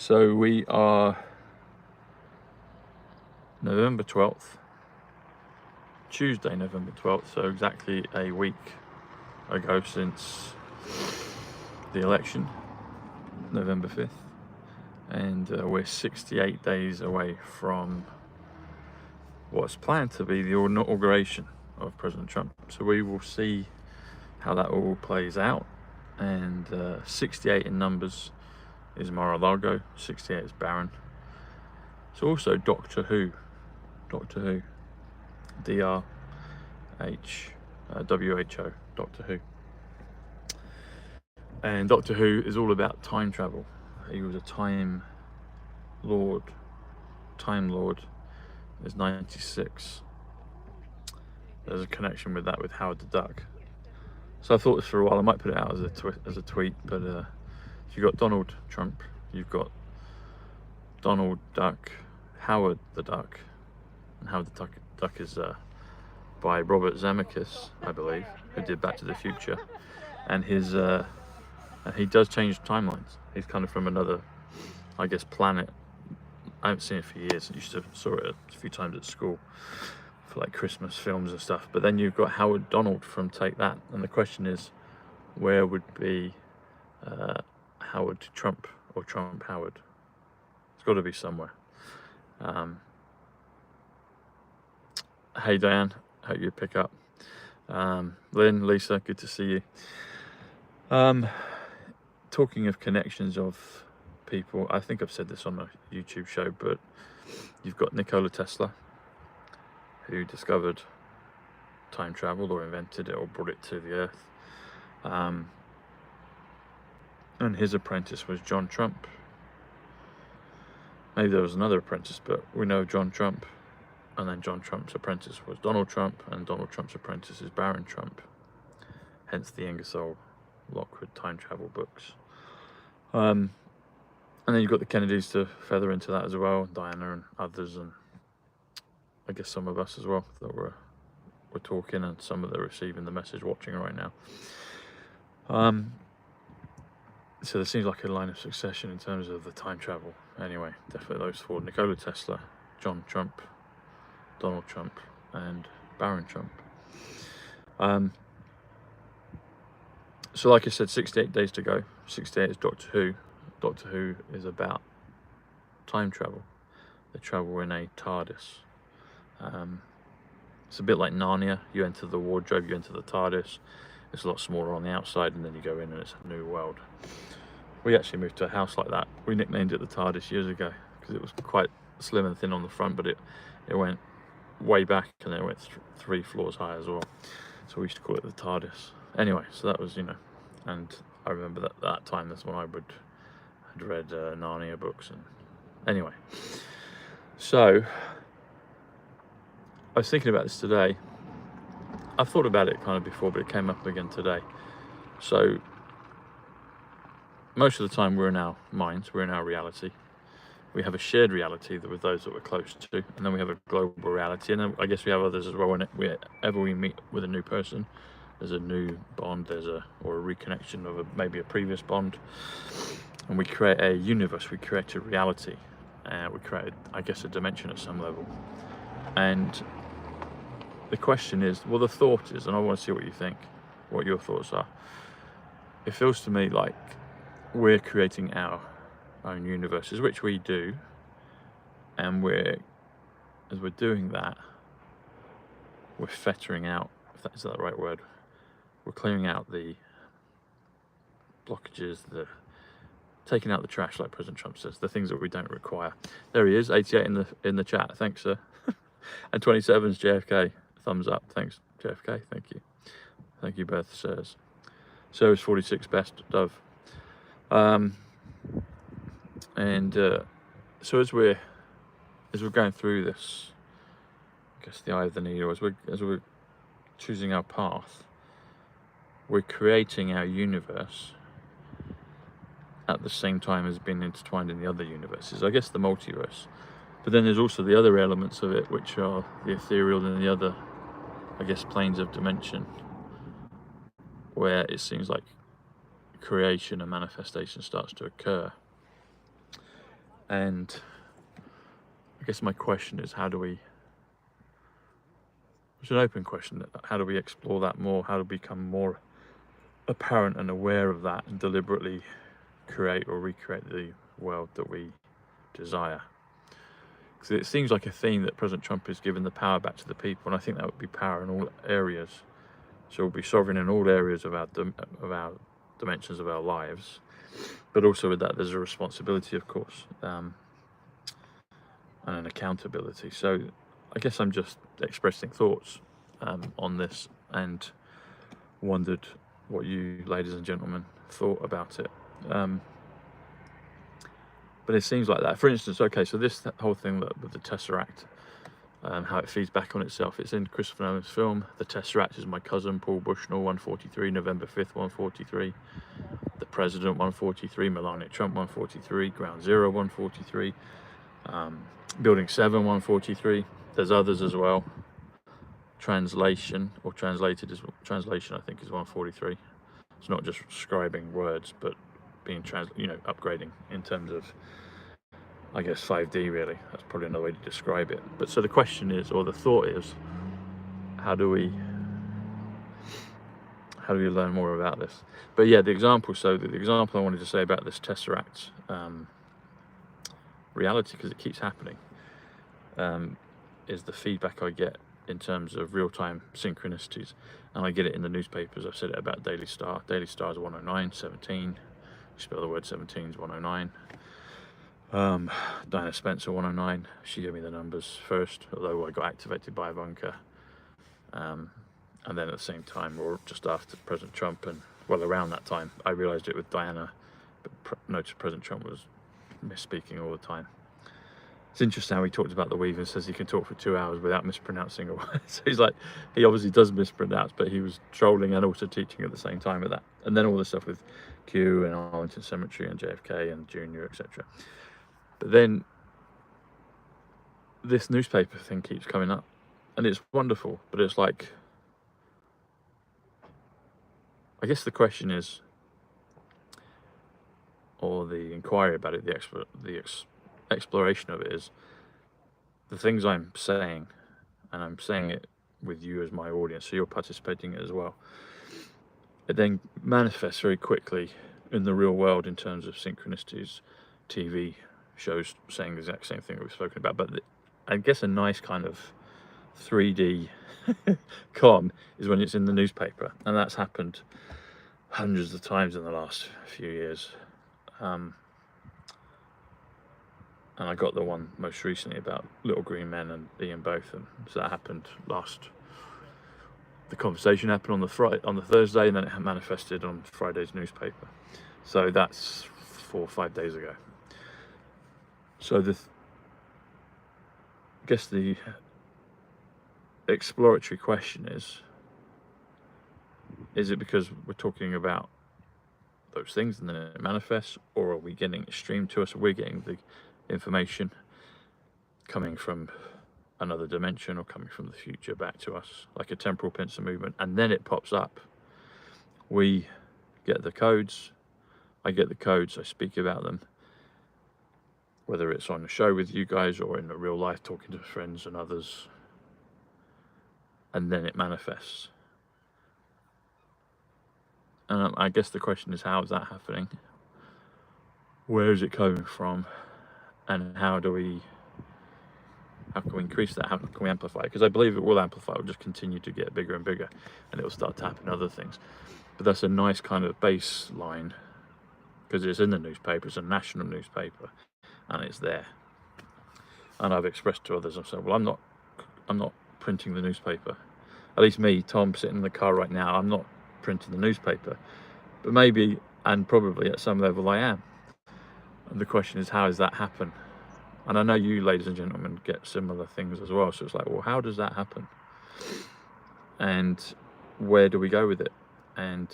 So we are November 12th, Tuesday, November 12th, so exactly a week ago since the election, November 5th, and we're 68 days away from what's planned to be the inauguration of President Trump. So we will see how that all plays out, and 68 in numbers is Mar-a-Lago, 68 is Barron. It's also Doctor Who, WHO, Doctor Who. And Doctor Who is all about time travel. He was a time lord. Is 96. There's a connection with that with Howard the Duck. So I thought this for a while. I might put it out as a tweet, but if you've got Donald Trump, you've got Donald Duck, Howard the Duck, and Howard the Duck is by Robert Zemeckis, I believe, who did Back to the Future, and his and he does change timelines. He's kind of from another, I guess, planet. I haven't seen it for years. I used to saw it a few times at school for like Christmas films and stuff. But then you've got Howard Donald from Take That, and the question is, where would be Howard Trump or Trump Howard? It's got to be somewhere. Hey Diane, hope you pick up. Lynn, Lisa, good to see you. Talking of connections of people, I think I've said this on a YouTube show, but you've got Nikola Tesla, who discovered time travel or invented it or brought it to the earth, and his apprentice was John Trump. Maybe there was another apprentice, but we know John Trump, and then John Trump's apprentice was Donald Trump, and Donald Trump's apprentice is Barron Trump, hence the Ingersoll Lockwood time travel books. And then you've got the Kennedys to feather into that as well, Diana and others, and I guess some of us as well that we're talking, and some of them are receiving the message, watching right now. So there seems like a line of succession in terms of the time travel. Anyway, definitely those four: Nikola Tesla, John Trump, Donald Trump, and Barron Trump. So like I said, 68 days to go. 68 is Doctor Who. Doctor Who is about time travel. They travel in a TARDIS. It's a bit like Narnia. You enter the wardrobe, you enter the TARDIS. It's a lot smaller on the outside, and then you go in and it's a new world. We actually moved to a house like that. We nicknamed it the TARDIS years ago because it was quite slim and thin on the front, but it went way back, and then it went 3 floors high as well. So we used to call it the TARDIS. Anyway, so that was, and I remember that time, that's when I had read Narnia books. And anyway, so I was thinking about this today. I've thought about it kind of before, but it came up again today. So most of the time we're in our minds, we're in our reality. We have a shared reality with those that we're close to, and then we have a global reality, and then I guess we have others as well. Whenever we meet with a new person, there's a new bond, or a reconnection of maybe a previous bond, and we create a universe, we create a reality, we create, I guess, a dimension at some level. And the question is, well, the thought is, and I want to see what you think, what your thoughts are. It feels to me like we're creating our own universes, which we do, and as we're doing that, we're fettering out, is that the right word? We're clearing out the blockages, taking out the trash, like President Trump says, the things that we don't require. There he is, 88 in the chat. Thanks, sir. And 27's JFK. Thumbs up. Thanks, JFK. Thank you. Thank you, Beth says. Service 46 best, Dove. So as we're going through this, I guess the eye of the needle, as we're choosing our path, we're creating our universe at the same time as being intertwined in the other universes. I guess the multiverse. But then there's also the other elements of it, which are the ethereal and the other, I guess, planes of dimension, where it seems like creation and manifestation starts to occur. And I guess my question is, it's an open question, how do we explore that more? How do we become more apparent and aware of that and deliberately create or recreate the world that we desire? Because it seems like a theme that President Trump is giving the power back to the people, and I think that would be power in all areas. So we'll be sovereign in all areas of our dimensions of our lives, but also with that there's a responsibility, of course, and an accountability. So I guess I'm just expressing thoughts on this, and wondered what you, ladies and gentlemen, thought about it. But it seems like that. For instance, okay, so this whole thing with the Tesseract, how it feeds back on itself. It's in Christopher Nolan's film. The Tesseract is my cousin, Paul Bushnell, 143, November 5th, 143. The President, 143, Melania Trump, 143, Ground Zero, 143, Building 7, 143. There's others as well. Translation, or translated as translation, I think, is 143. It's not just scribing words, but being upgrading in terms of, I guess, 5D really. That's probably another way to describe it. But so the question is, or the thought is, how do we learn more about this? But yeah, the example I wanted to say about this Tesseract reality, because it keeps happening, is the feedback I get in terms of real-time synchronicities, and I get it in the newspapers. I've said it about Daily Star. Daily Star is 109, 17. You spell the word 17 is 109. Diana Spencer, 109. She gave me the numbers first, although I got activated by Ivanka. And then at the same time, or just after President Trump, and well, around that time, I realized it with Diana, but noticed President Trump was misspeaking all the time. It's interesting how he talked about the weave and says he can talk for 2 hours without mispronouncing a word. So he's like, he obviously does mispronounce, but he was trolling and also teaching at the same time with that. And then all the stuff with Q and Arlington Cemetery and JFK and Junior, etc. But then this newspaper thing keeps coming up, and it's wonderful, but it's like, I guess the question is, or the inquiry about it, the exploration of it is, the things I'm saying, and I'm saying it with you as my audience, so you're participating in it as well, it then manifests very quickly in the real world in terms of synchronicities, TV shows saying the exact same thing that we've spoken about. But I guess a nice kind of 3D con is when it's in the newspaper, and that's happened hundreds of times in the last few years. And I got the one most recently about Little Green Men and Ian Botham. So that happened the conversation happened on the Thursday, and then it manifested on Friday's newspaper. So that's 4 or 5 days ago. So I guess the exploratory question is it because we're talking about those things and then it manifests, or are we getting it streamed to us? We're getting the information coming from another dimension or coming from the future back to us, like a temporal pincer movement, and then it pops up. We get the codes, I get the codes, I speak about them, whether it's on the show with you guys or in the real life talking to friends and others, and then it manifests. And I guess the question is, how is that happening? Where is it coming from? And how can we increase that? How can we amplify it? Because I believe it will amplify. It will just continue to get bigger and bigger, and it will start tapping other things. But that's a nice kind of baseline, because it's in the newspaper. It's a national newspaper, and it's there. And I've expressed to others, I've said, well, I'm not printing the newspaper. At least me, Tom, sitting in the car right now, I'm not printing the newspaper. But maybe, and probably at some level, I am. And the question is, how does that happen? And I know you, ladies and gentlemen, get similar things as well. So it's like, well, how does that happen? And where do we go with it? And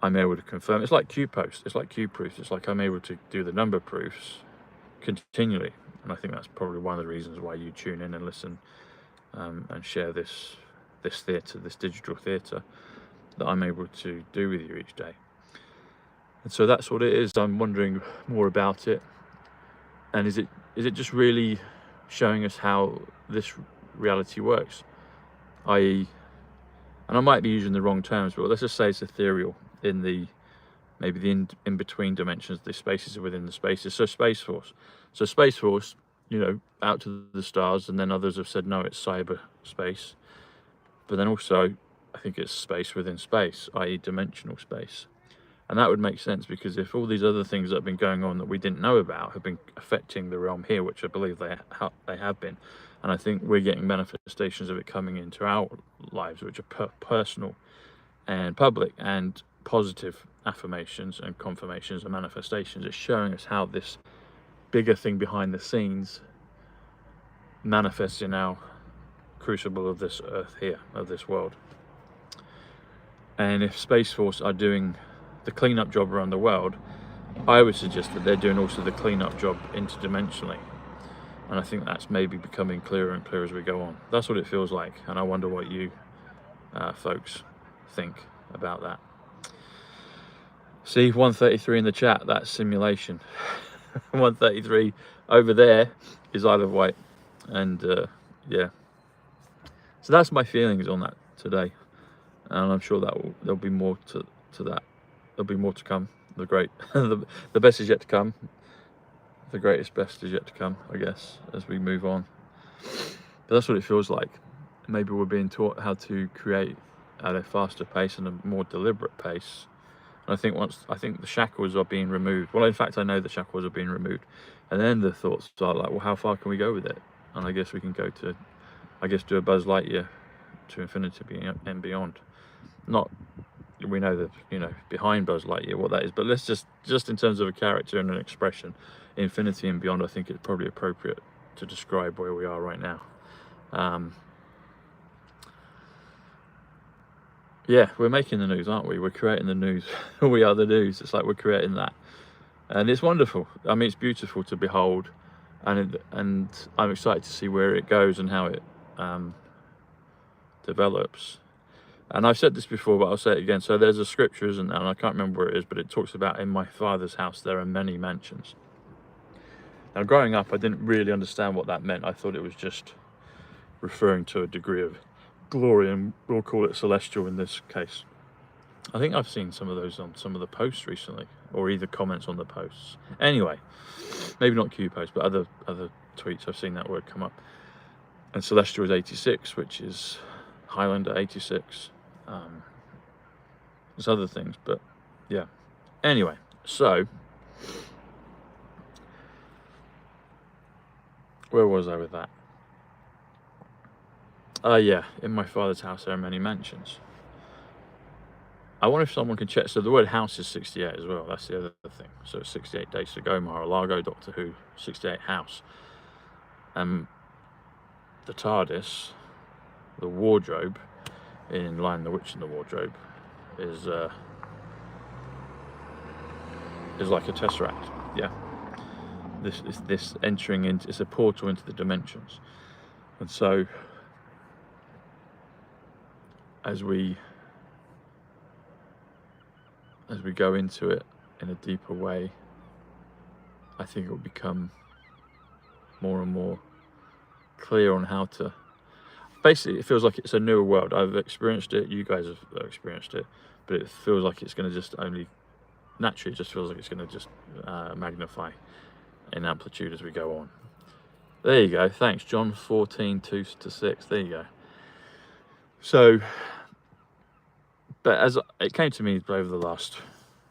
I'm able to confirm. It's like Q posts. It's like Q proofs. It's like I'm able to do the number proofs continually. And I think that's probably one of the reasons why you tune in and listen and share this theatre, this digital theatre that I'm able to do with you each day. And so that's what it is. I'm wondering more about it. And is it just really showing us how this reality works? I.e., and I might be using the wrong terms, but let's just say it's ethereal in the maybe the in-between dimensions, the spaces are within the spaces. So Space Force. So Space Force, you know, out to the stars, and then others have said, no, it's cyberspace. But then also, I think it's space within space, i.e. dimensional space. And that would make sense, because if all these other things that have been going on that we didn't know about have been affecting the realm here, which I believe they have been, and I think we're getting manifestations of it coming into our lives, which are personal and public and positive affirmations and confirmations and manifestations. It's showing us how this bigger thing behind the scenes manifests in our crucible of this earth here, of this world. And if Space Force are doing the cleanup job around the world, I would suggest that they're doing also the cleanup job interdimensionally. And I think that's maybe becoming clearer and clearer as we go on. That's what it feels like, and I wonder what you folks think about that. See, 133 in the chat, that's simulation. 133 over there is Isle of Wight. And yeah, so that's my feelings on that today, and I'm sure that there'll be more to that. There'll be more to come. The great the best is yet to come. The greatest best is yet to come, I guess, as we move on. But that's what it feels like. Maybe we're being taught how to create at a faster pace and a more deliberate pace. And I think the shackles are being removed. Well, in fact, I know the shackles are being removed. And then the thoughts are like, well, how far can we go with it? And I guess we can go to, I guess, do a Buzz Lightyear to infinity and beyond. Not, we know that, you know, behind Buzz Lightyear what that is, but let's just in terms of a character and an expression, infinity and beyond, I think it's probably appropriate to describe where we are right now. Yeah, we're making the news, aren't we? We're creating the news. We are the news. It's like we're creating that, and it's wonderful. I mean, it's beautiful to behold, and I'm excited to see where it goes and how it develops. And I've said this before, but I'll say it again. So there's a scripture, isn't there? And I can't remember where it is, but it talks about, in my Father's house there are many mansions. Now, growing up, I didn't really understand what that meant. I thought it was just referring to a degree of glory, and we'll call it celestial in this case. I think I've seen some of those on some of the posts recently, or either comments on the posts. Anyway, maybe not Q posts, but other tweets, I've seen that word come up. And celestial is 86, which is Highlander 86. There's other things, but yeah. Anyway, so where was I with that? Yeah, in my Father's house there are many mansions. I wonder if someone can check. So the word house is 68 as well. That's the other thing. So it's 68 days to go, Mar-a-Lago, Doctor Who, 68 house. The TARDIS, the wardrobe in Lion, the Witch and the Wardrobe, is like a tesseract. Yeah, this entering into, it's a portal into the dimensions. And so as we go into it in a deeper way, I think it will become more and more clear on how to, basically it feels like it's a newer world. I've experienced it, you guys have experienced it, but it feels like it's going to just only, naturally it just feels like it's going to just magnify in amplitude as we go on. There you go, thanks John, 14:2-6, there you go. So, but as it came to me over the last,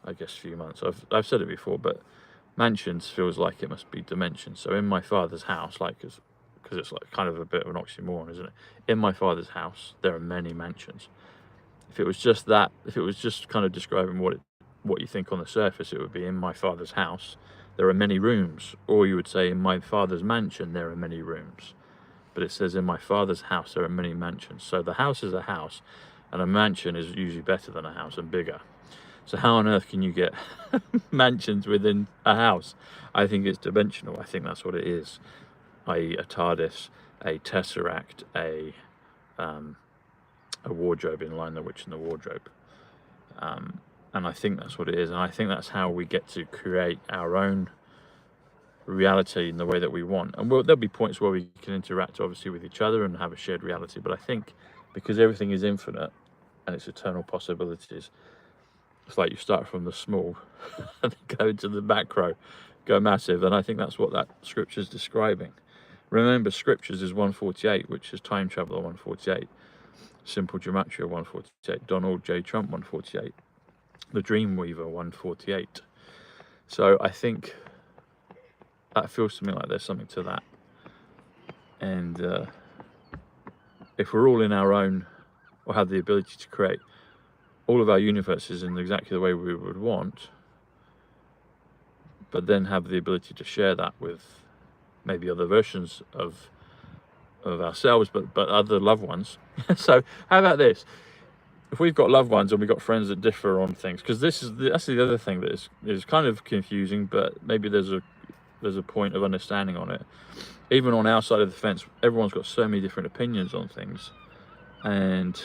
I guess, few months, I've said it before, but mansions feels like it must be dimensions. So in my Father's house, like, because it's like kind of a bit of an oxymoron, isn't it? In my Father's house, there are many mansions. If it was just that, if it was just kind of describing what you think on the surface, it would be in my Father's house, there are many rooms. Or you would say, in my Father's mansion, there are many rooms. But it says, in my Father's house, there are many mansions. So the house is a house, and a mansion is usually better than a house and bigger. So how on earth can you get mansions within a house? I think it's dimensional. I think that's what it is, i.e. a TARDIS, a tesseract, a wardrobe in Lion, the Witch and the Wardrobe. And I think that's what it is. And I think that's how we get to create our own reality in the way that we want. And there'll be points where we can interact obviously with each other and have a shared reality, but I think because everything is infinite and it's eternal possibilities, it's like you start from the small and go into the macro, go massive. And I think that's what that scripture is describing. Remember, scriptures is 148, which is time travel 148, simple gematria 148, Donald J. Trump 148, the Dreamweaver 148. So I think that feels to me like there's something to that. And if we're all in our own, or have the ability to create all of our universes in exactly the way we would want, but then have the ability to share that with maybe other versions of ourselves, but other loved ones. So how about this? If we've got loved ones and we've got friends that differ on things, because that's the other thing that is kind of confusing, but maybe there's a point of understanding on it. Even on our side of the fence, everyone's got so many different opinions on things, and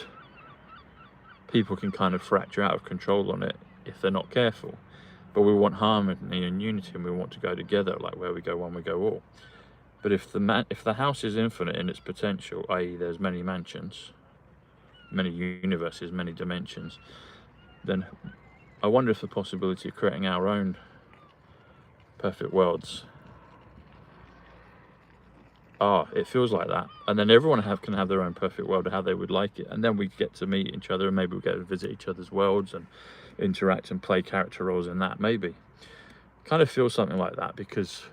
people can kind of fracture out of control on it if they're not careful. But we want harmony and unity, and we want to go together, like where we go one, we go all. But if the house is infinite in its potential, i.e. there's many mansions, many universes, many dimensions, then I wonder if the possibility of creating our own perfect worlds, it feels like that. And then everyone can have their own perfect world of how they would like it, and then we get to meet each other, and maybe we get to visit each other's worlds and interact and play character roles in that. Maybe kind of feels something like that, because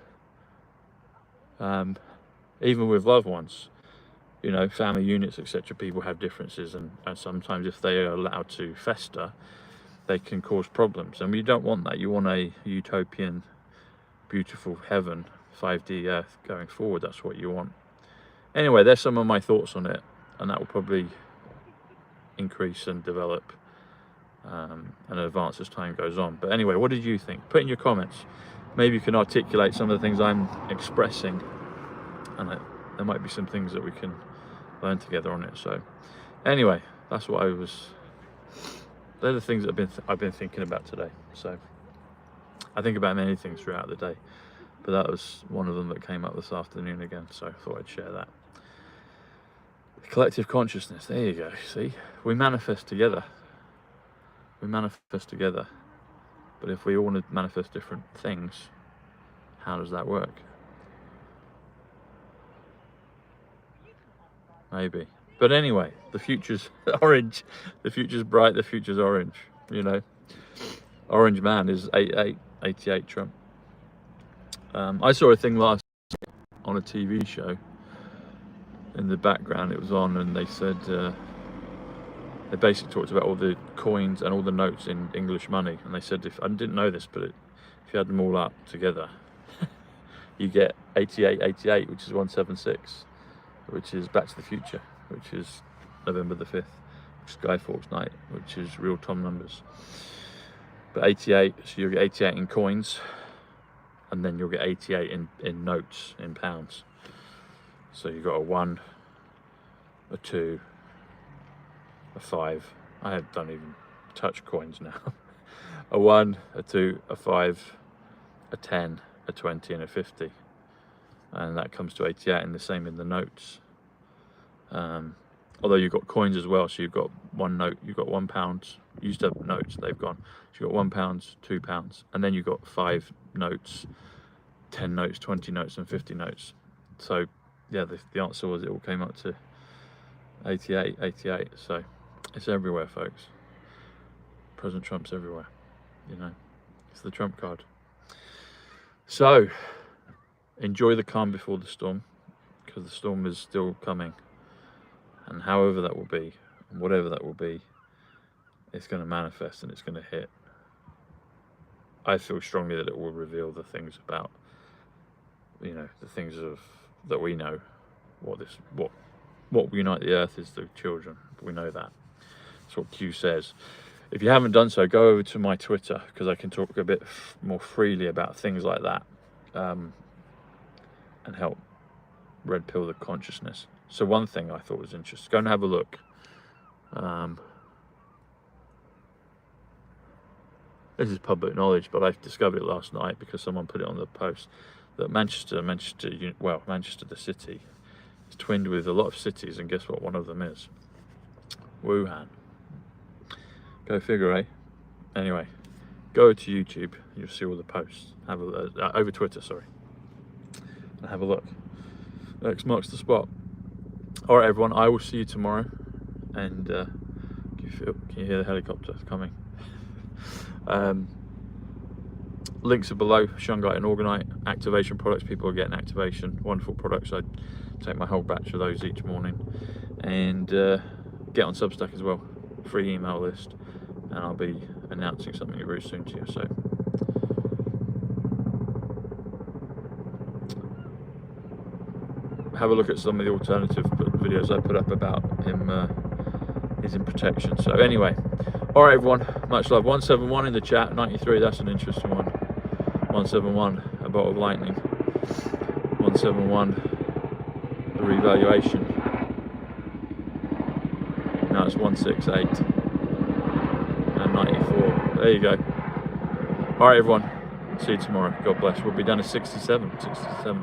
even with loved ones, you know, family units, etc., people have differences, and sometimes if they are allowed to fester, they can cause problems, and we don't want that. You want a utopian, beautiful heaven, 5D earth going forward. That's what you want. Anyway, there's some of my thoughts on it, and that will probably increase and develop and advance as time goes on. But anyway, what did you think? Put in your comments. Maybe you can articulate some of the things I'm expressing, and there might be some things that we can learn together on it. So anyway, that's what they're the things that I've been thinking about today. So I think about many things throughout the day, but that was one of them that came up this afternoon again, so I thought I'd share that. Collective consciousness, there you go. See, we manifest together. We manifest together. But if we all want to manifest different things, how does that work? Maybe. But anyway, the future's orange. The future's bright, the future's orange, you know. Orange man is 88 Trump. I saw a thing last on a TV show. In the background it was on, and they said they basically talked about all the coins and all the notes in English money, and they said, if I didn't know this, but if you add them all up together, you get 8888, which is 176, which is Back to the Future, which is November the 5th, which is Guy Fawkes Night, which is real Tom numbers. But 88, so you'll get 88 in coins, and then you'll get 88 in notes, in pounds. So you've got a 1, a 2, a 5. I don't even touch coins now. A 1, a 2, a 5, a 10, a 20, and a 50. And that comes to 88, and the same in the notes. Although you've got coins as well, so you've got one note, you've got £1. You used to have notes, they've gone. So you've got £1, £2, and then you've got 5 notes, 10 notes, 20 notes, and 50 notes. So yeah, the answer was it all came up to 88. So it's everywhere, folks. President Trump's everywhere, you know. It's the Trump card. So enjoy the calm before the storm, because the storm is still coming, and however that will be, and whatever that will be, it's going to manifest and it's going to hit. I feel strongly that it will reveal the things about, you know, the things that we know. What will unite the earth is the children. We know that. That's what Q says. If you haven't done so, go over to my Twitter, because I can talk a bit more freely about things like that, and help red pill the consciousness. So one thing I thought was interesting, go and have a look. This is public knowledge, but I discovered it last night because someone put it on the post. that Manchester the city is twinned with a lot of cities, and guess what one of them is? Wuhan. Go figure, eh? Anyway, go to YouTube, you'll see all the posts. Have a look, over Twitter, sorry, and have a look. X marks the spot. All right, everyone, I will see you tomorrow. And can you hear the helicopter coming? Links are below. Shungite and Orgonite activation products. People are getting activation. Wonderful products. I take my whole batch of those each morning. And get on Substack as well. Free email list. And I'll be announcing something very soon to you. So have a look at some of the alternative videos I put up about him. He's in protection. So anyway, all right, everyone. Much love. 171 in the chat. 93. That's an interesting one. 171. A bolt of lightning. 171. The revaluation. Now it's 168. And 94. There you go. All right, everyone. See you tomorrow. God bless. We'll be done at 67.